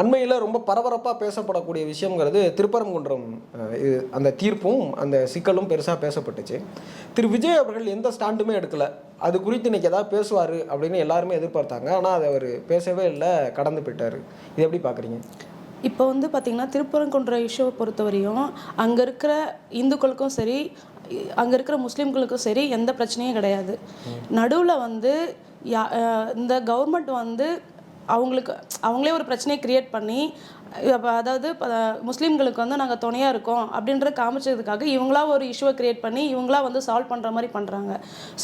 அண்மையில் ரொம்ப பரபரப்பாக பேசப்படக்கூடிய விஷயங்கிறது திருப்பரங்குன்றம். அந்த தீர்ப்பும் அந்த சிக்கலும் பெருசாக பேசப்பட்டுச்சு. திரு விஜய் அவர்கள் எந்த ஸ்டாண்டுமே எடுக்கலை. அது குறித்து இன்றைக்கி ஏதாவது பேசுவார் அப்படின்னு எல்லாருமே எதிர்பார்த்தாங்க. ஆனால் அதை அவர் பேசவே இல்லை, கடந்து போயிட்டார். இது எப்படி பார்க்குறீங்க? இப்போ வந்து பார்த்திங்கன்னா திருப்பரங்குன்ற இஷ்யூவை பொறுத்தவரையும் அங்கே இருக்கிற இந்துக்களுக்கும் சரி, அங்கே இருக்கிற முஸ்லீம்களுக்கும் சரி எந்த பிரச்சனையும் கிடையாது. நடுவில் வந்து இந்த கவர்மெண்ட் வந்து அவங்களே ஒரு பிரச்சனையை க்ரியேட் பண்ணி, அதாவது முஸ்லீம்களுக்கு வந்து நாங்கள் துணையாக இருக்கோம் அப்படின்றத காமிச்சதுக்காக இவங்களா ஒரு இஷ்யூவை க்ரியேட் பண்ணி இவங்களா வந்து சால்வ் பண்ணுற மாதிரி பண்ணுறாங்க.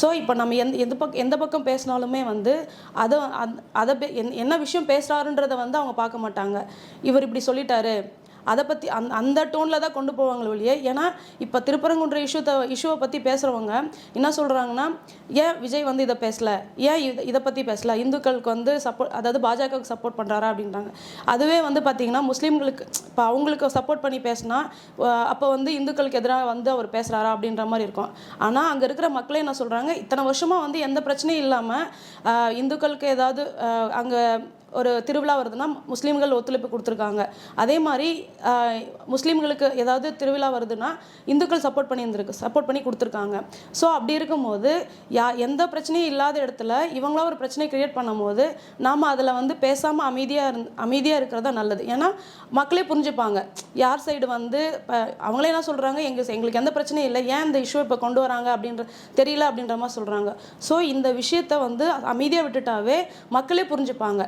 ஸோ இப்போ நம்ம எந்த பக்கம் பேசினாலுமே வந்து அதை என்ன விஷயம் பேசுகிறாருன்றதை வந்து அவங்க பார்க்க மாட்டாங்க. இவர் இப்படி சொல்லிட்டாரு, அதை பற்றி அந்த டோனில் தான் கொண்டு போவாங்களே ஒழிய. ஏன்னா இப்போ திருப்பரங்குன்ற இஷ்யூவை பற்றி பேசுகிறவங்க என்ன சொல்கிறாங்கன்னா, ஏன் விஜய் வந்து இதை பேசலை, ஏன் இதை பற்றி பேசலை, இந்துக்களுக்கு வந்து சப்போர்ட், அதாவது பாஜகவுக்கு சப்போர்ட் பண்ணுறாரா அப்படின்றாங்க. அதுவே வந்து பார்த்திங்கன்னா முஸ்லீம்களுக்கு இப்போ அவங்களுக்கு சப்போர்ட் பண்ணி பேசினா அப்போ வந்து இந்துக்களுக்கு எதிராக வந்து அவர் பேசுகிறாரா அப்படின்ற மாதிரி இருக்கும். ஆனால் அங்கே இருக்கிற மக்களே என்ன சொல்கிறாங்க, இத்தனை வருஷமாக வந்து எந்த பிரச்சனையும் இல்லாமல் இந்துக்களுக்கு ஏதாவது அங்கே ஒரு திருவிழா வருதுன்னா முஸ்லீம்கள் ஒத்துழைப்பு கொடுத்துருக்காங்க. அதே மாதிரி முஸ்லீம்களுக்கு ஏதாவது திருவிழா வருதுன்னா இந்துக்கள் சப்போர்ட் பண்ணி கொடுத்துருக்காங்க. ஸோ அப்படி இருக்கும்போது எந்த பிரச்சனையும் இல்லாத இடத்துல இவங்களா ஒரு பிரச்சனையை க்ரியேட் பண்ணும்போது நாம் அதில் வந்து பேசாமல் அமைதியாக இருக்கிறதா நல்லது. ஏன்னா மக்களே புரிஞ்சுப்பாங்க யார் சைடு வந்து அவங்களே என்ன சொல்கிறாங்க, எங்களுக்கு எந்த பிரச்சனையும் இல்லை, ஏன் இந்த இஷ்யூ இப்போ கொண்டு வராங்க அப்படின்ற தெரியல அப்படின்ற மாதிரி சொல்கிறாங்க. ஸோ இந்த விஷயத்தை வந்து அமைதியாக விட்டுட்டாவே மக்களே புரிஞ்சுப்பாங்க.